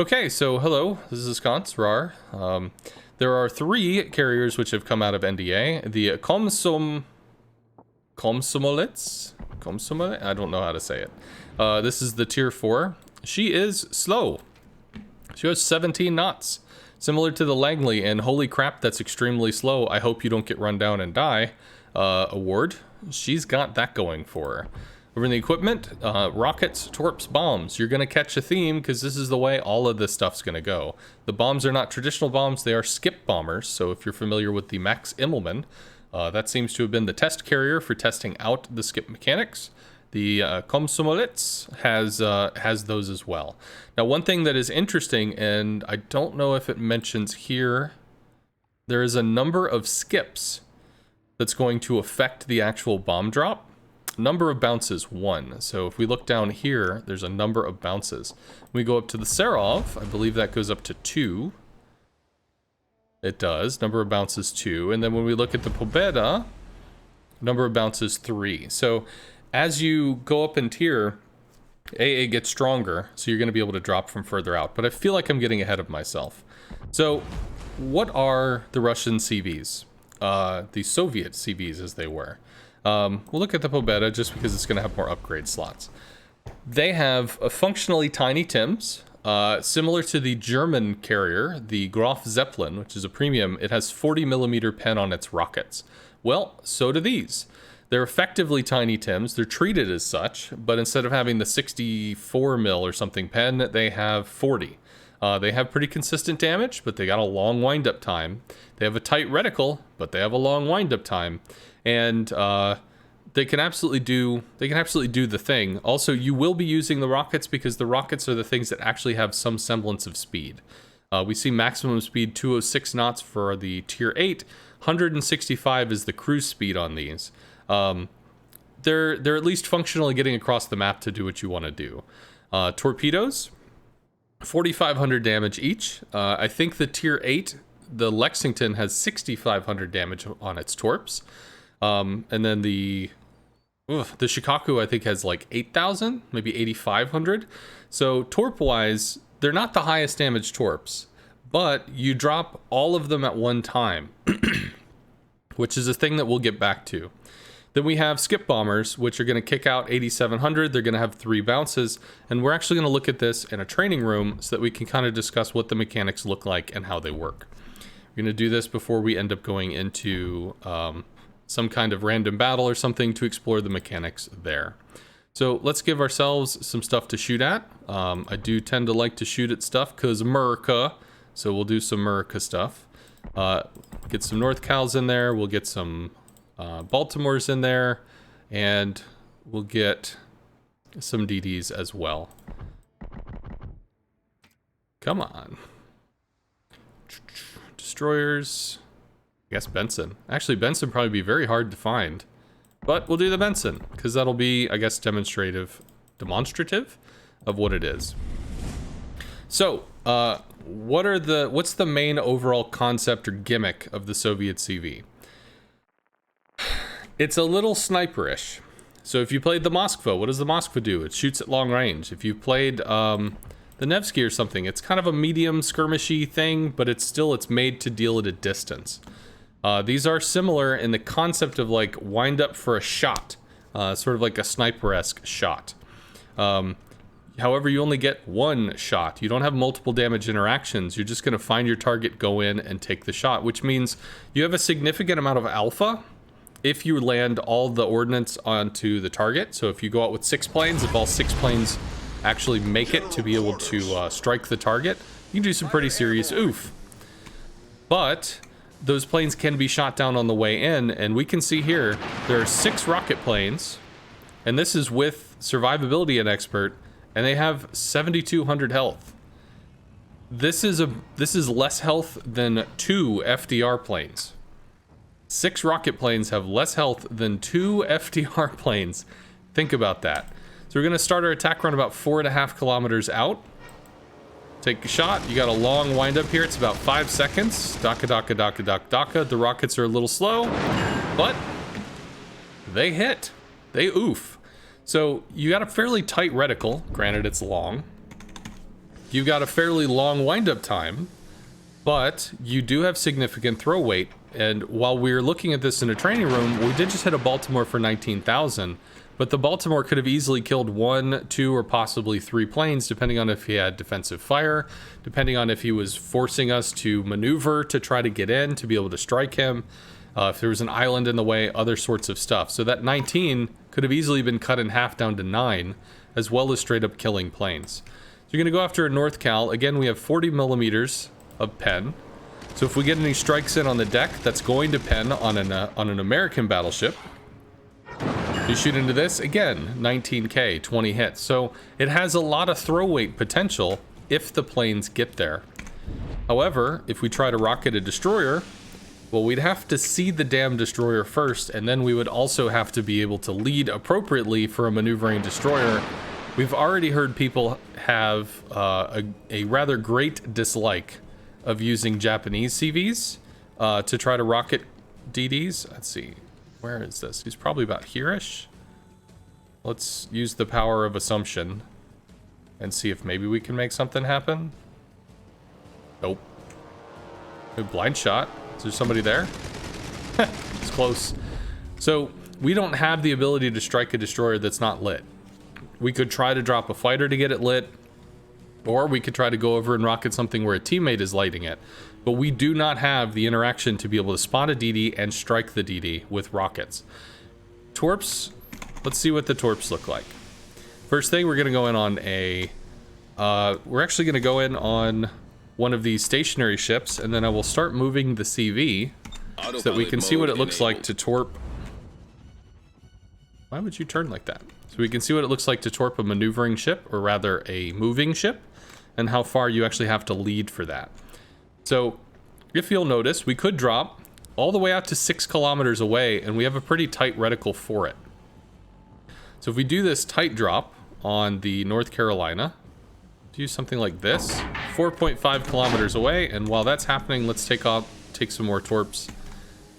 Okay, so hello, this is Sconce, Rar. There are three carriers which have come out of NDA. The Komsomolets? I don't know how to say it. This is the tier 4. She is slow. She has 17 knots. Similar to the Langley and holy crap, that's extremely slow. I hope you don't get run down and die award. She's got that going for her. Over in the equipment, rockets, torps, bombs. You're going to catch a theme because this is the way all of this stuff's going to go. The bombs are not traditional bombs, they are skip bombers. So if you're familiar with the Max Immelmann, that seems to have been the test carrier for testing out the skip mechanics. The Komsomolets has those as well. Now, one thing that is interesting, and I don't know if it mentions here, there is a number of skips that's going to affect the actual bomb drop. Number of bounces, 1. So if we look down here, there's a number of bounces. We go up to the Serov, I believe that goes up to 2. It does, number of bounces 2. And then when we look at the Pobeda, number of bounces 3. So as you go up in tier, AA gets stronger, so you're going to be able to drop from further out. But I feel like I'm getting ahead of myself. So what are the Russian Cvs? The Soviet Cvs as they were. We'll look at the Pobeda just because it's going to have more upgrade slots. They have a functionally tiny TIMs, similar to the German carrier, the Graf Zeppelin, which is a premium. It has 40mm pen on its rockets. Well, so do these. They're effectively tiny TIMs. They're treated as such, but instead of having the 64mm or something pen, they have 40. They have pretty consistent damage, but they got a long wind-up time. They have a tight reticle, but they have a long wind-up time. And they can absolutely do the thing. Also, you will be using the rockets because the rockets are the things that actually have some semblance of speed. We see maximum speed 206 knots for the tier 8. 165 is the cruise speed on these. They're at least functionally getting across the map to do what you want to do. Torpedoes, 4,500 damage each. I think the tier 8, the Lexington, has 6,500 damage on its torps. And then the Shikaku, I think, has like 8,000, maybe 8,500. So torp-wise, they're not the highest damage torps, but you drop all of them at one time, which is a thing that we'll get back to. Then we have skip bombers, which are going to kick out 8,700. They're going to have 3 bounces, and we're actually going to look at this in a training room so that we can kind of discuss what the mechanics look like and how they work. We're going to do this before we end up going into some kind of random battle or something to explore the mechanics there. So let's give ourselves some stuff to shoot at. I do tend to like to shoot at stuff because America, so we'll do some America stuff. Get some North Cals in there, we'll get some Baltimores in there, and we'll get some DDs as well. Come on. Destroyers. I guess Benson. Actually, Benson would probably be very hard to find. But we'll do the Benson, because that'll be, I guess, demonstrative of what it is. So, what's the main overall concept or gimmick of the Soviet CV? It's a little sniperish. So if you played the Moskva, what does the Moskva do? It shoots at long range. If you played the Nevsky or something, it's kind of a medium skirmishy thing, but it's made to deal at a distance. These are similar in the concept of like wind up for a shot, sort of like a sniper-esque shot. However, you only get one shot. You don't have multiple damage interactions. You're just going to find your target, go in, and take the shot, which means you have a significant amount of alpha if you land all the ordnance onto the target. So if you go out with 6 planes, if all 6 planes actually make it to be able to strike the target, you can do some pretty serious oof. But those planes can be shot down on the way in, and we can see here there are 6 rocket planes, and this is with survivability and expert, and they have 7,200 health. This is less health than 2 FDR planes. 6 rocket planes have less health than 2 FDR planes. Think about that. So we're going to start our attack run about 4.5 kilometers out. Take a shot. You got a long wind up here. It's about 5 seconds. Daka, daka, daka, daka, daka. The rockets are a little slow, but they hit. They oof. So you got a fairly tight reticle. Granted, it's long. you've got a fairly long wind-up time, but you do have significant throw weight. And while we were looking at this in a training room, we did just hit a Baltimore for 19,000, but the Baltimore could have easily killed 1, 2, or possibly 3 planes, depending on if he had defensive fire, depending on if he was forcing us to maneuver to try to get in, to be able to strike him, if there was an island in the way, other sorts of stuff. So that 19 could have easily been cut in half down to 9, as well as straight up killing planes. So you're going to go after a North Cal. Again, we have 40 millimeters of pen. So if we get any strikes in on the deck, that's going to pen on an American battleship. You shoot into this, again, 19K, 20 hits. So it has a lot of throw weight potential if the planes get there. However, if we try to rocket a destroyer, well, we'd have to see the damn destroyer first, and then we would also have to be able to lead appropriately for a maneuvering destroyer. We've already heard people have a rather great dislike of using Japanese CVs to try to rocket DDs. Let's see, where is this? He's probably about here-ish. Let's use the power of assumption and see if maybe we can make something happen. Nope. Good blind shot. Is there somebody there? It's close. So we don't have the ability to strike a destroyer that's not lit. We could try to drop a fighter to get it lit, or we could try to go over and rocket something where a teammate is lighting it. But we do not have the interaction to be able to spot a DD and strike the DD with rockets. Torps, let's see what the torps look like. First thing, we're going to go in on a... we're actually going to go in on one of these stationary ships, and then I will start moving the CV so that we can see what it looks like to torp. Why would you turn like that? So we can see what it looks like to torp a maneuvering ship, or rather a moving ship, and how far you actually have to lead for that. So if you'll notice, we could drop all the way out to 6 kilometers away, and we have a pretty tight reticle for it. So if we do this tight drop on the North Carolina, do something like this, 4.5 kilometers away, and while that's happening, let's take some more torps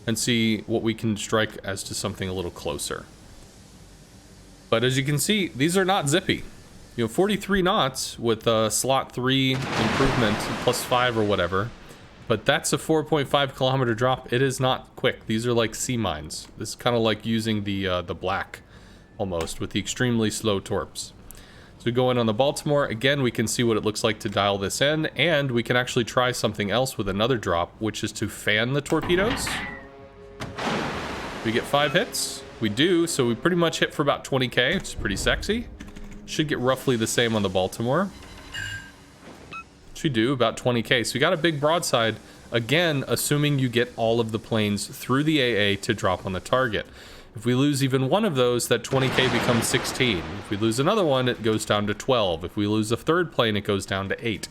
and see what we can strike as to something a little closer. But as you can see, these are not zippy. You know, 43 knots with a slot 3 improvement plus 5 or whatever, but that's a 4.5 kilometer drop. It is not quick. These are like sea mines. This is kind of like using the black almost with the extremely slow torps. So we go in on the Baltimore. Again, we can see what it looks like to dial this in, and we can actually try something else with another drop, which is to fan the torpedoes. We get 5 hits. We do, so we pretty much hit for about 20k, which is pretty sexy. Should get roughly the same on the Baltimore. Should do, about 20k. So we got a big broadside, again, assuming you get all of the planes through the AA to drop on the target. If we lose even one of those, that 20k becomes 16. If we lose another one, it goes down to 12. If we lose a third plane, it goes down to 8.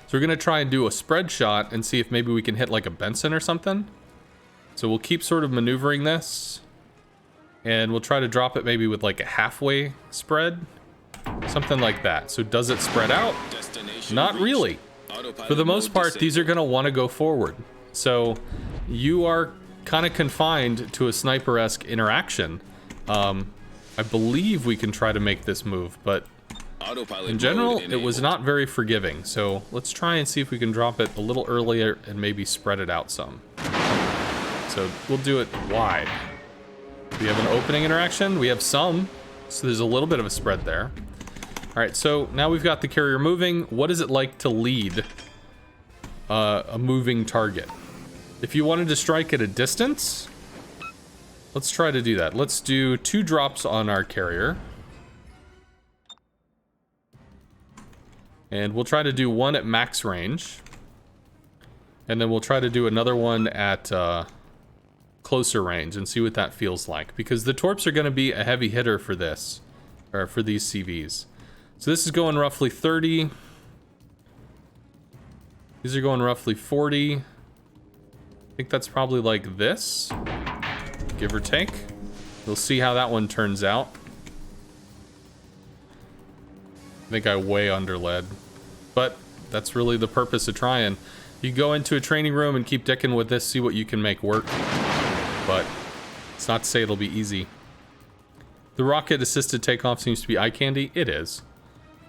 So we're going to try and do a spread shot and see if maybe we can hit like a Benson or something. So we'll keep sort of maneuvering this, and we'll try to drop it maybe with like a halfway spread, something like that. So does it spread out? Not really. For the most part, these are going to want to go forward. So you are kind of confined to a sniper-esque interaction. I believe we can try to make this move, but in general, it was not very forgiving. So let's try and see if we can drop it a little earlier and maybe spread it out some. So we'll do it wide. We have an opening interaction. We have some, so there's a little bit of a spread there. All right, so now we've got the carrier moving. What is it like to lead a moving target? If you wanted to strike at a distance, let's try to do that. Let's do 2 drops on our carrier. And we'll try to do 1 at max range. And then we'll try to do another one at closer range and see what that feels like. Because the torps are going to be a heavy hitter for this, or for these CVs. So this is going roughly 30. These are going roughly 40. I think that's probably like this, give or take. We'll see how that one turns out. I think I way underled, but that's really the purpose of trying. You go into a training room and keep dicking with this, see what you can make work, but it's not to say it'll be easy. The rocket assisted takeoff seems to be eye candy. It is.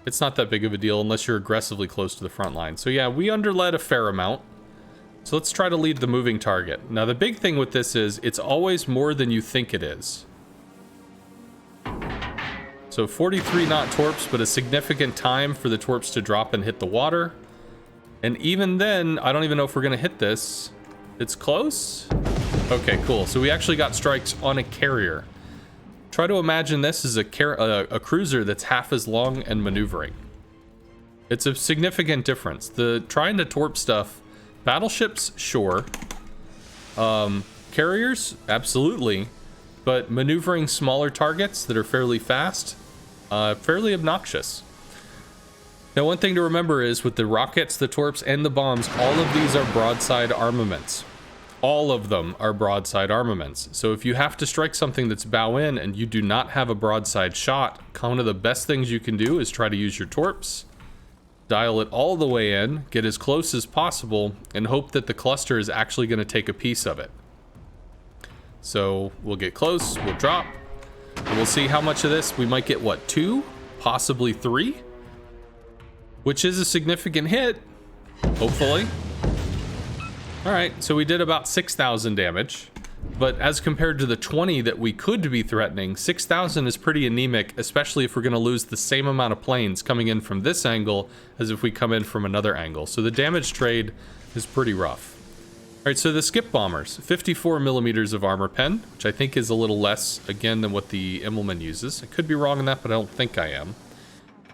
It's not that big of a deal unless you're aggressively close to the front line. So yeah, we underled a fair amount. So let's try to lead the moving target. Now the big thing with this is it's always more than you think it is. So 43 knot torps, but a significant time for the torps to drop and hit the water. And even then, I don't even know if we're gonna hit this. It's close? Okay, cool. So we actually got strikes on a carrier. Try to imagine this as a cruiser that's half as long and maneuvering. It's a significant difference. The trying to torp stuff, battleships, sure. Carriers, absolutely. But maneuvering smaller targets that are fairly fast, fairly obnoxious. Now, one thing to remember is with the rockets, the torps, and the bombs, all of these are broadside armaments. All of them are broadside armaments. So if you have to strike something that's bow in and you do not have a broadside shot, one of the best things you can do is try to use your torps, dial it all the way in, get as close as possible, and hope that the cluster is actually going to take a piece of it. So we'll get close, we'll drop, and we'll see how much of this we might get. What, 2, possibly 3, which is a significant hit, hopefully. All right, so we did about 6,000 damage, but as compared to the 20 that we could be threatening, 6,000 is pretty anemic, especially if we're going to lose the same amount of planes coming in from this angle as if we come in from another angle. So the damage trade is pretty rough. All right, so the skip bombers, 54 millimeters of armor pen, which I think is a little less, again, than what the Immelmann uses. I could be wrong on that, but I don't think I am.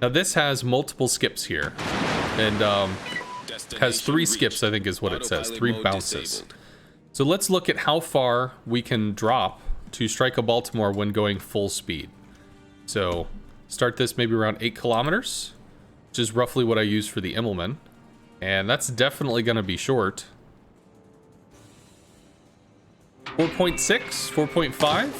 Now this has multiple skips here, and has 3 skips, I think is what it says, 3 bounces. So let's look at how far we can drop to strike a Baltimore when going full speed. So start this maybe around 8 kilometers, which is roughly what I use for the Immelmann. And that's definitely going to be short. 4.6, 4.5.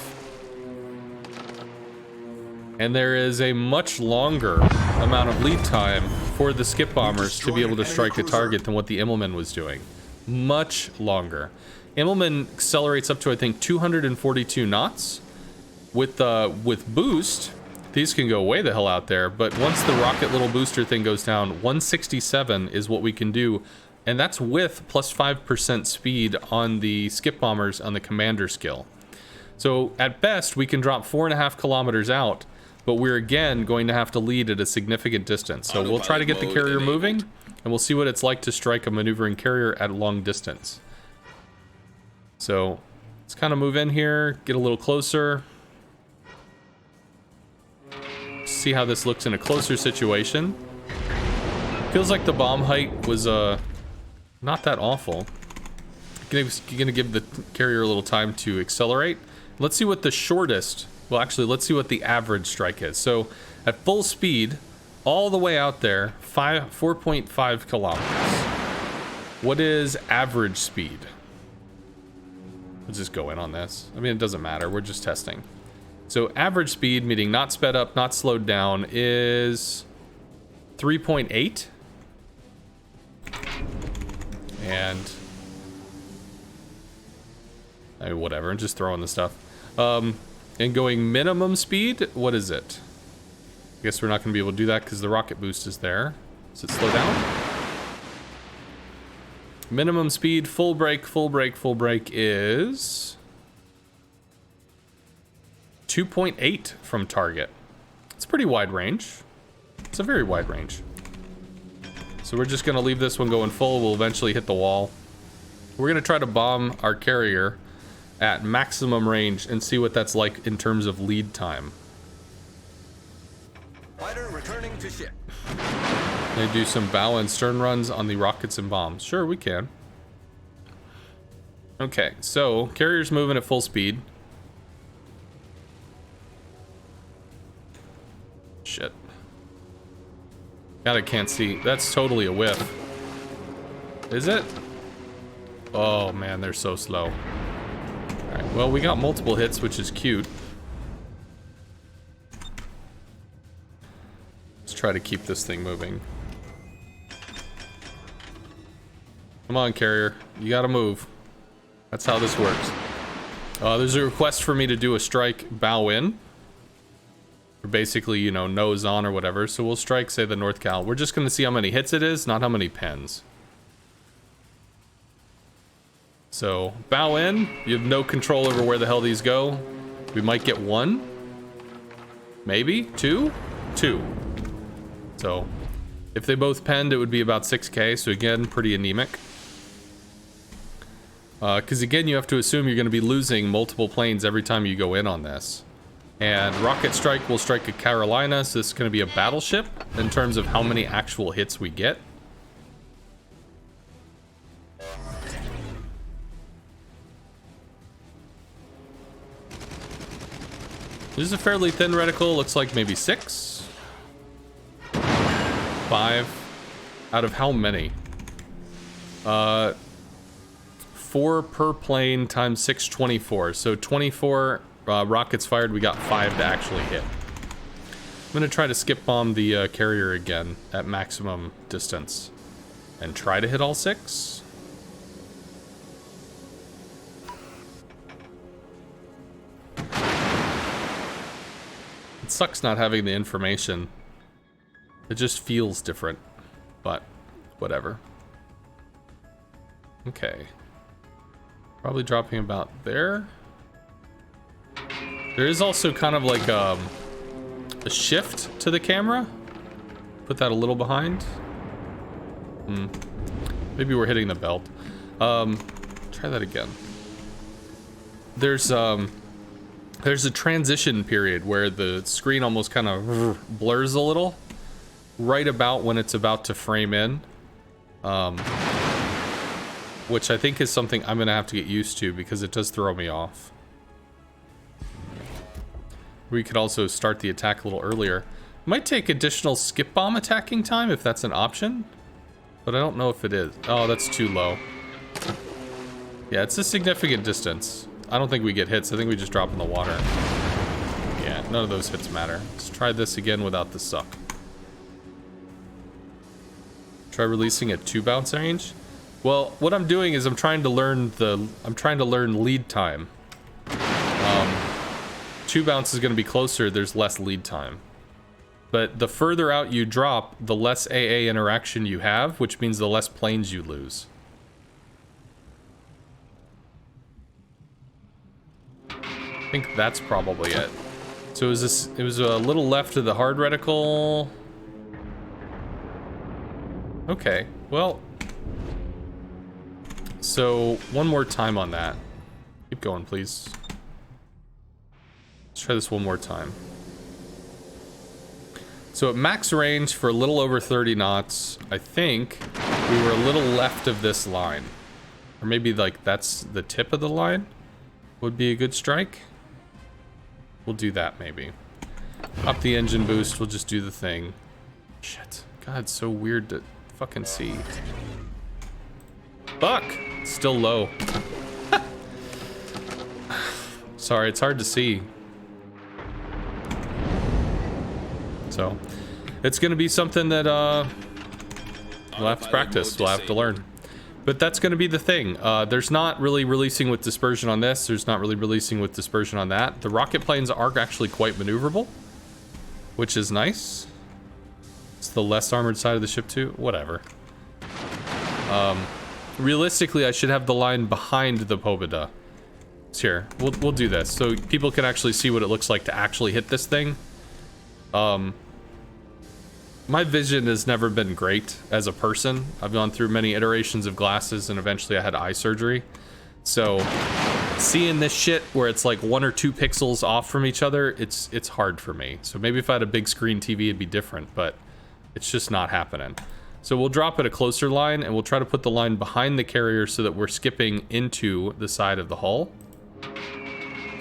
And there is a much longer amount of lead time for the skip bombers to be able to strike a target than what the Immelmann was doing. Much longer. Immelmann accelerates up to, I think, 242 knots. With boost, these can go way the hell out there, but once the rocket little booster thing goes down, 167 is what we can do, and that's with plus 5% speed on the skip bombers on the commander skill. So at best, we can drop 4.5 kilometers out, but we're again going to have to lead at a significant distance. So we'll try to get the carrier moving, and we'll see what it's like to strike a maneuvering carrier at a long distance. So let's kind of move in here, get a little closer. See how this looks in a closer situation. Feels like the bomb height was not that awful. Gonna give the carrier a little time to accelerate. Let's see what the shortest, well actually let's see what the average strike is. So at full speed, all the way out there, 4.5 kilometers. What is average speed? Let's just go in on this. I mean, it doesn't matter, we're just testing. So average speed, meaning not sped up, not slowed down, is 3.8. And I mean, whatever, just throwing the stuff. And going minimum speed, what is it? I guess we're not going to be able to do that because the rocket boost is there. Does it slow down? Minimum speed, full brake is 2.8 from target. It's a pretty wide range. It's a very wide range. So we're just going to leave this one going full. We'll eventually hit the wall. We're going to try to bomb our carrier at maximum range and see what that's like in terms of lead time. Fighter returning to ship. They do some bow and stern runs on the rockets and bombs. Sure, we can. Okay, so carrier's moving at full speed. Shit. God, I can't see. That's totally a whiff. Is it? Oh man, they're so slow. Alright, well, we got multiple hits, which is cute. Let's try to keep this thing moving. Come on, carrier. You gotta move. That's how this works. There's a request for me to do a strike bow in. Or basically, you know, nose on or whatever. So we'll strike, say, the North Cal. We're just going to see how many hits it is, not how many pens. So, bow in. You have no control over where the hell these go. We might get one. Maybe. Two. So, if they both penned, it would be about 6k. So again, pretty anemic. Because again, you have to assume you're going to be losing multiple planes every time you go in on this. And Rocket Strike will strike a Carolina, so this is going to be a battleship in terms of how many actual hits we get. This is a fairly thin reticle, looks like maybe 6. 5. Out of how many? 4 per plane times 6, 24. So 24 rockets fired, we got 5 to actually hit. I'm gonna try to skip bomb the carrier again at maximum distance. And try to hit all 6. It sucks not having the information. It just feels different, but whatever. Okay. Probably dropping about there. There is also kind of like a shift to the camera. Put that a little behind. Maybe we're hitting the belt. Try that again. There's a transition period where the screen almost kind of blurs a little. Right about when it's about to frame in. Which I think is something I'm going to have to get used to because it does throw me off. We could also start the attack a little earlier. Might take additional skip bomb attacking time if that's an option. But I don't know if it is. Oh, that's too low. Yeah, it's a significant distance. I don't think we get hits. I think we just drop in the water. Yeah, none of those hits matter. Let's try this again without the suck. Try releasing at 2 bounce range. Well, what I'm doing is I'm trying to learn lead time. 2 bounce is going to be closer. There's less lead time. But the further out you drop, the less AA interaction you have, which means the less planes you lose. I think that's probably it. So it was a little left of the hard reticle. Okay, well. So, one more time on that. Keep going, please. Let's try this one more time. So at max range for a little over 30 knots, I think we were a little left of this line. Or maybe like that's the tip of the line would be a good strike. We'll do that maybe. Up the engine boost, we'll just do the thing. Shit. God, it's so weird to fucking see. Fuck! It's still low. Sorry, it's hard to see. So, it's gonna be something that we'll have to practice, we'll have to learn. But that's gonna be the thing. There's not really releasing with dispersion on this, there's not really releasing with dispersion on that. The rocket planes are actually quite maneuverable, which is nice. It's the less armored side of the ship too, whatever. Realistically, I should have the line behind the Pobeda. It's here, we'll do this, so people can actually see what it looks like to actually hit this thing. My vision has never been great as a person. I've gone through many iterations of glasses and eventually I had eye surgery. So seeing this shit where it's like 1 or 2 pixels off from each other, it's hard for me. So maybe if I had a big screen TV, it'd be different, but it's just not happening. So we'll drop at a closer line and we'll try to put the line behind the carrier so that we're skipping into the side of the hull.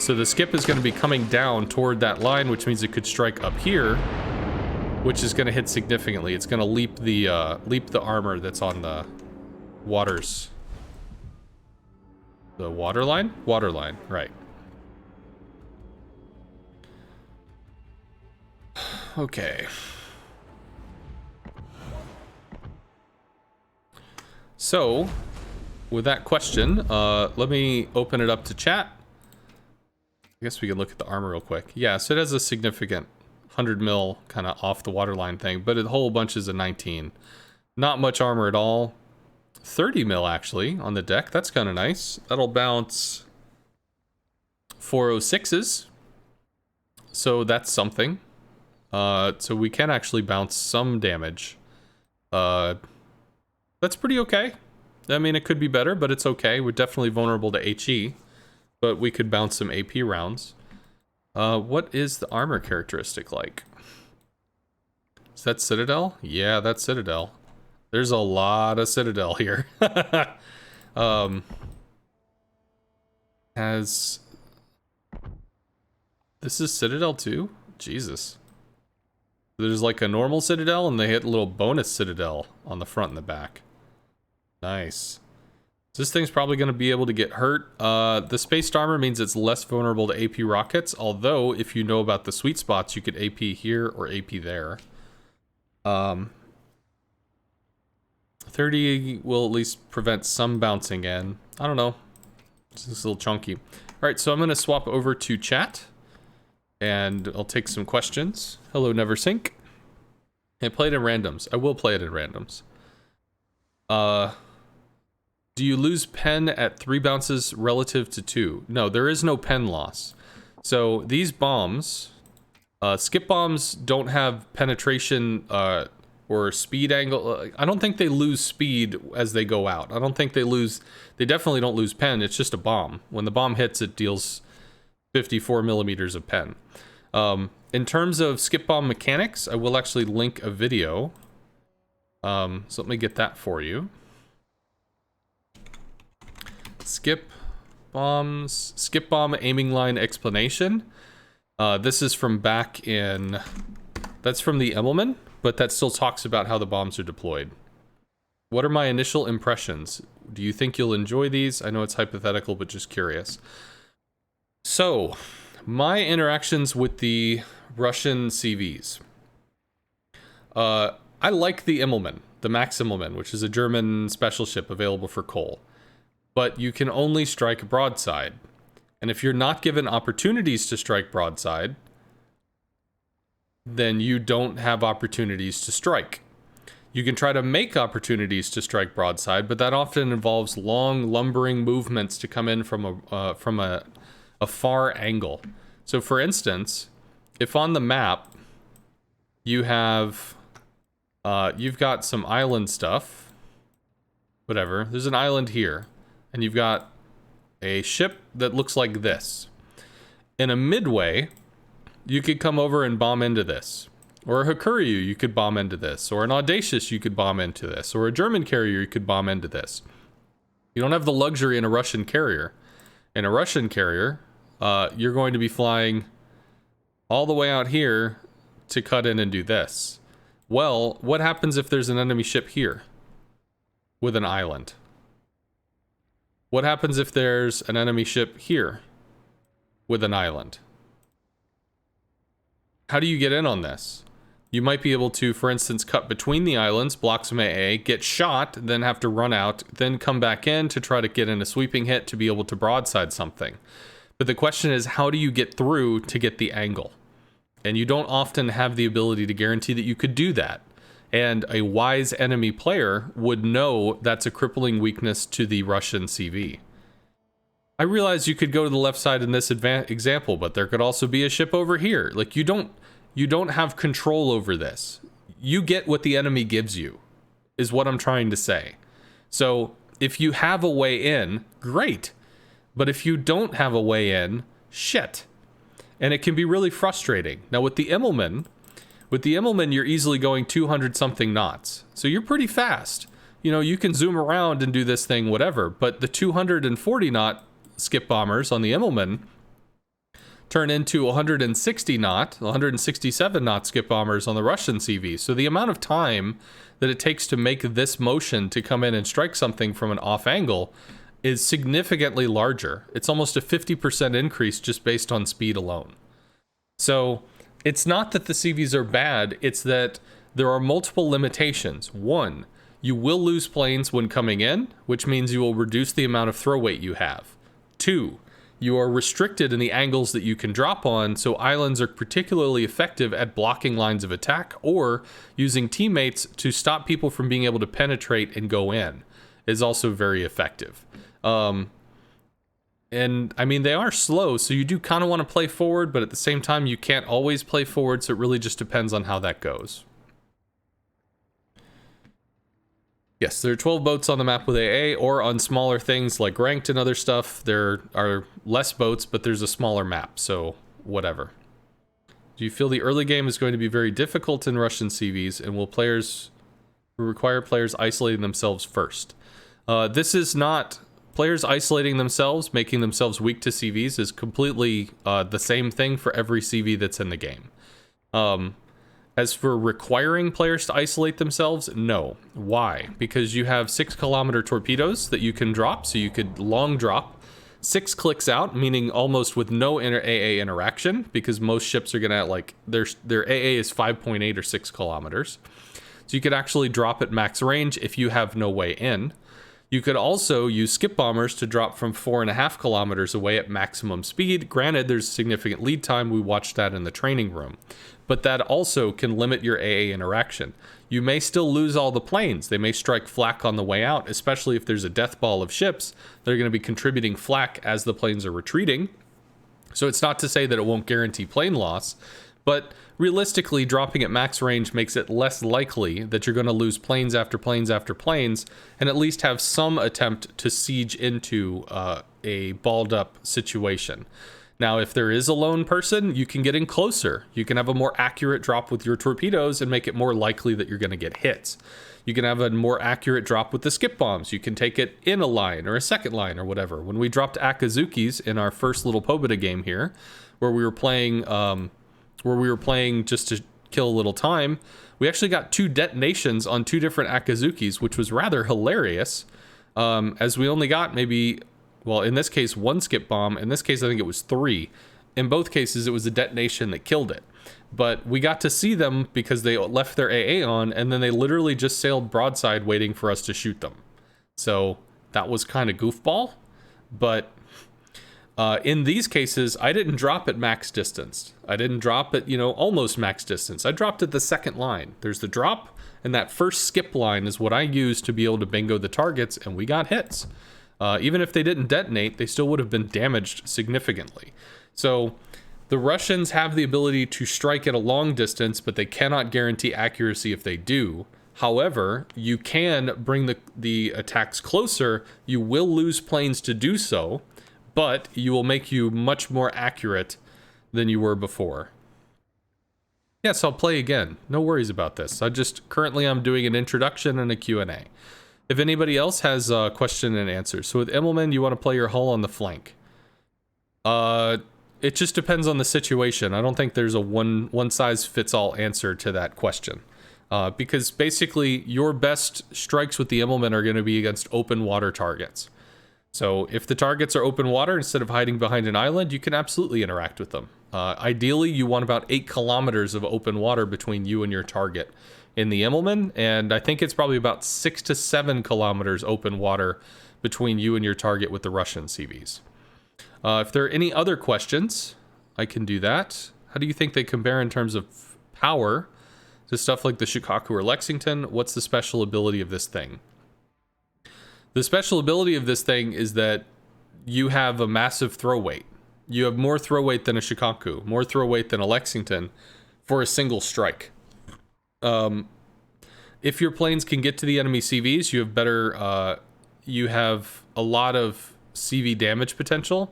So the skip is going to be coming down toward that line, which means it could strike up here, which is going to hit significantly. It's going to leap the armor that's on the waters. The water line? Water line, right. Okay. So, with that question, let me open it up to chat. I guess we can look at the armor real quick. Yeah, so it has a significant 100 mil kind of off the waterline thing, but a whole bunch is a 19. Not much armor at all. 30 mil actually on the deck. That's kind of nice. That'll bounce 406s. So that's something. So we can actually bounce some damage. That's pretty okay. I mean, it could be better, but it's okay. We're definitely vulnerable to HE, but we could bounce some AP rounds. What is the armor characteristic like? Is that Citadel? Yeah, that's Citadel. There's a lot of Citadel here. This is Citadel too? Jesus. There's like a normal Citadel, and they hit a little bonus Citadel on the front and the back. Nice. This thing's probably going to be able to get hurt. The spaced armor means it's less vulnerable to AP rockets, although if you know about the sweet spots, you could AP here or AP there. 30 will at least prevent some bouncing in. I don't know. It's just a little chunky. All right, so I'm going to swap over to chat, and I'll take some questions. Hello, Neversink. I played in randoms. I will play it in randoms. Do you lose pen at 3 bounces relative to 2? No, there is no pen loss. So these bombs, skip bombs don't have penetration or speed angle. I don't think they lose speed as they go out. I don't think they definitely don't lose pen. It's just a bomb. When the bomb hits, it deals 54 millimeters of pen. In terms of skip bomb mechanics, I will actually link a video. So let me get that for you. Skip bomb aiming line explanation. This is from back in, that's from the Immelman, but that still talks about how the bombs are deployed. What are my initial impressions? Do you think you'll enjoy these? I know it's hypothetical, but just curious. So, my interactions with the Russian Cvs. I like the Immelman, the Max Immelman, which is a German special ship available for coal. But you can only strike broadside. And if you're not given opportunities to strike broadside, then you don't have opportunities to strike. You can try to make opportunities to strike broadside, but that often involves long, lumbering movements to come in from a far angle. So for instance, if on the map you have, you've got some island stuff, whatever, there's an island here, and you've got a ship that looks like this. In a midway, you could come over and bomb into this. Or a Hakuryu, you could bomb into this. Or an Audacious, you could bomb into this. Or a German carrier, you could bomb into this. You don't have the luxury in a Russian carrier. In a Russian carrier, you're going to be flying all the way out here to cut in and do this. Well, what happens if there's an enemy ship here with an island? What happens if there's an enemy ship here with an island? How do you get in on this? You might be able to, for instance, cut between the islands, block some AA, get shot, then have to run out, then come back in to try to get in a sweeping hit to be able to broadside something. But the question is, how do you get through to get the angle? And you don't often have the ability to guarantee that you could do that. And a wise enemy player would know that's a crippling weakness to the Russian CV. I realize you could go to the left side in this example, but there could also be a ship over here. Like, you don't have control over this. You get what the enemy gives you, is what I'm trying to say. So if you have a way in, great. But if you don't have a way in, shit. And it can be really frustrating. Now with the Immelman, you're easily going 200 something knots. So you're pretty fast. You know, you can zoom around and do this thing, whatever. But the 240 knot skip bombers on the Immelman turn into 160 knot, 167 knot skip bombers on the Russian CV. So the amount of time that it takes to make this motion to come in and strike something from an off angle is significantly larger. It's almost a 50% increase just based on speed alone. So it's not that the CVs are bad, it's that there are multiple limitations. One, you will lose planes when coming in, which means you will reduce the amount of throw weight you have. Two, you are restricted in the angles that you can drop on, so islands are particularly effective at blocking lines of attack or using teammates to stop people from being able to penetrate and go in is also very effective. And I mean, they are slow, so you do kind of want to play forward, but at the same time, you can't always play forward, so it really just depends on how that goes. Yes, there are 12 boats on the map with AA, or on smaller things like ranked and other stuff, there are less boats, but there's a smaller map, so whatever. Do you feel the early game is going to be very difficult in Russian CVs, and will require players isolating themselves first? This is not... Players isolating themselves, making themselves weak to CVs is completely the same thing for every CV that's in the game. As for requiring players to isolate themselves, no. Why? Because you have 6-kilometer torpedoes that you can drop, so you could long drop 6 clicks out, meaning almost with no AA interaction, because most ships are gonna like their AA is 5.8 or 6 kilometers. So you could actually drop at max range if you have no way in. You could also use skip bombers to drop from 4.5 kilometers away at maximum speed. Granted, there's significant lead time. We watched that in the training room. But that also can limit your AA interaction. You may still lose all the planes. They may strike flak on the way out, especially if there's a death ball of ships that are going to be contributing flak as the planes are retreating. So it's not to say that it won't guarantee plane loss, but realistically, dropping at max range makes it less likely that you're going to lose planes after planes after planes, and at least have some attempt to siege into a balled up situation. Now, if there is a lone person, you can get in closer. You can have a more accurate drop with your torpedoes and make it more likely that you're going to get hits. You can have a more accurate drop with the skip bombs. You can take it in a line or a second line or whatever. When we dropped Akazukis in our first little Pobeda game here, where we were playing just to kill a little time, we actually got 2 detonations on 2 different Akazukis, which was rather hilarious, as we only got maybe, well, in this case, 1 skip bomb. In this case, I think it was 3. In both cases, it was a detonation that killed it. But we got to see them because they left their AA on, and then they literally just sailed broadside waiting for us to shoot them. So that was kind of goofball, but... in these cases, I didn't drop at max distance. I didn't drop at, almost max distance. I dropped at the second line. There's the drop, and that first skip line is what I used to be able to bingo the targets, and we got hits. Even if they didn't detonate, they still would have been damaged significantly. So the Russians have the ability to strike at a long distance, but they cannot guarantee accuracy if they do. However, you can bring the attacks closer. You will lose planes to do so, but you will make you much more accurate than you were before. Yes, I'll play again. No worries about this. Currently I'm doing an introduction and a Q&A. If anybody else has a question and answer. So with Immelman, you want to play your hull on the flank. It just depends on the situation. I don't think there's a one size fits all answer to that question. Because basically your best strikes with the Immelman are going to be against open water targets. So if the targets are open water, instead of hiding behind an island, you can absolutely interact with them. Ideally, you want about 8 kilometers of open water between you and your target in the Immelman, and I think it's probably about 6 to 7 kilometers open water between you and your target with the Russian CVs. If there are any other questions, I can do that. How do you think they compare in terms of power to stuff like the Shikaku or Lexington? What's the special ability of this thing? The special ability of this thing is that you have a massive throw weight. You have more throw weight than a Shikaku, more throw weight than a Lexington for a single strike. If your planes can get to the enemy CVs, you have better, you have a lot of CV damage potential.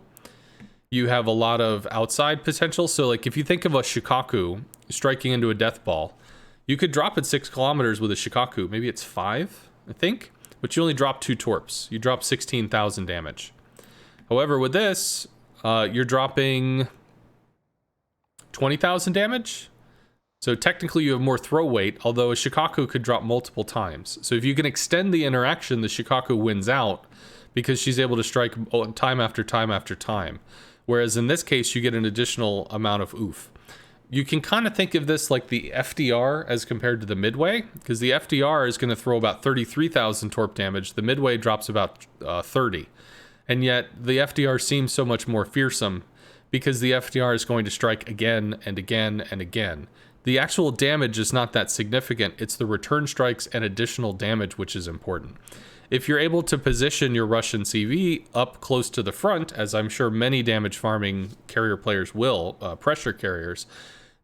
You have a lot of outside potential. So like if you think of a Shikaku striking into a death ball, you could drop at 6 kilometers with a Shikaku. Maybe it's 5, I think. But you only drop 2 torps. You drop 16,000 damage. However, with this, you're dropping 20,000 damage. So technically you have more throw weight, although a Shikaku could drop multiple times. So if you can extend the interaction, the Shikaku wins out because she's able to strike time after time after time. Whereas in this case, you get an additional amount of oof. You can kind of think of this like the FDR as compared to the Midway, because the FDR is going to throw about 33,000 torp damage. The Midway drops about 30. And yet the FDR seems so much more fearsome because the FDR is going to strike again and again and again. The actual damage is not that significant. It's the return strikes and additional damage which is important. If you're able to position your Russian CV up close to the front, as I'm sure many damage farming carrier players will, pressure carriers,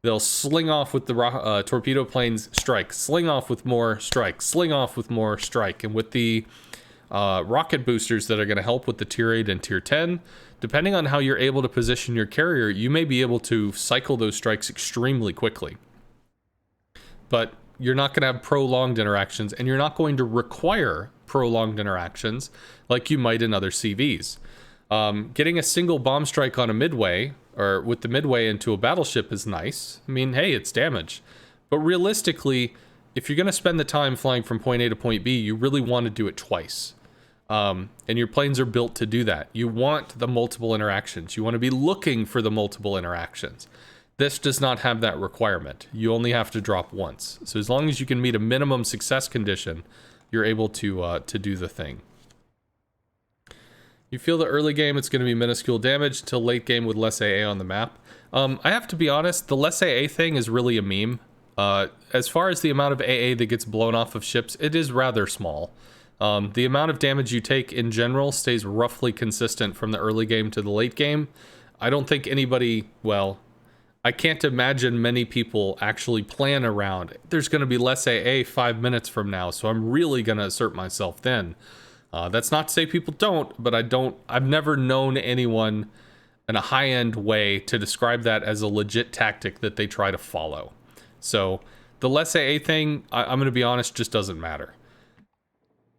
they'll sling off with the torpedo planes strike, sling off with more strike, sling off with more strike. And with the rocket boosters that are going to help with the tier 8 and tier 10, depending on how you're able to position your carrier, you may be able to cycle those strikes extremely quickly. But you're not going to have prolonged interactions, and you're not going to require prolonged interactions like you might in other CVs. Getting a single bomb strike on a midway, or with the midway into a battleship is nice. I mean, hey, it's damage. But realistically, if you're going to spend the time flying from point A to point B, you really want to do it twice. And your planes are built to do that. You want the multiple interactions. You want to be looking for the multiple interactions. This does not have that requirement. You only have to drop once. So as long as you can meet a minimum success condition, you're able to do the thing. You feel the early game it's going to be minuscule damage until late game with less AA on the map. I have to be honest, the less AA thing is really a meme. As far as the amount of AA that gets blown off of ships, it is rather small. The amount of damage you take in general stays roughly consistent from the early game to the late game. I don't think anybody, well, I can't imagine many people actually plan around, there's going to be less AA 5 minutes from now, so I'm really going to assert myself then. That's not to say people don't, but I've never known anyone in a high-end way to describe that as a legit tactic that they try to follow. So the less AA thing, I'm going to be honest, just doesn't matter.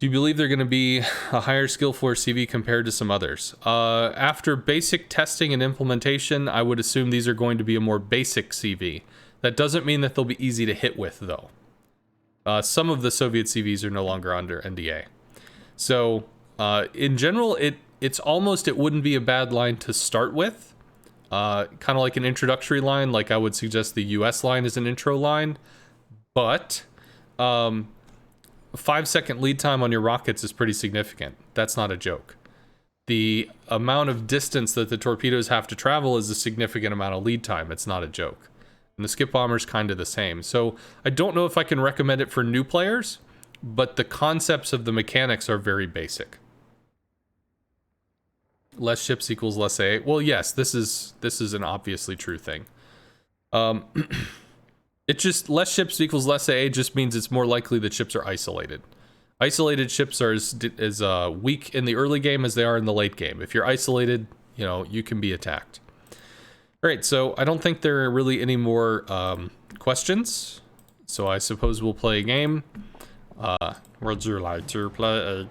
Do you believe they're going to be a higher skill floor CV compared to some others? After basic testing and implementation, I would assume these are going to be a more basic CV. That doesn't mean that they'll be easy to hit with, though. Some of the Soviet CVs are no longer under NDA. So, in general, it wouldn't be a bad line to start with. Kind of like an introductory line, like I would suggest the US line is an intro line. But, 5-second lead time on your rockets is pretty significant. That's not a joke. The amount of distance that the torpedoes have to travel is a significant amount of lead time. It's not a joke. And the skip bomber's kind of the same. So I don't know if I can recommend it for new players, but the concepts of the mechanics are very basic. Less ships equals less AA. Well, yes, this is an obviously true thing. It just, less ships equals less AA just means it's more likely that ships are isolated. Isolated ships are as weak in the early game as they are in the late game. If you're isolated, you know, you can be attacked. All right, so I don't think there are really any more questions. So I suppose we'll play a game. Would you like to play a game?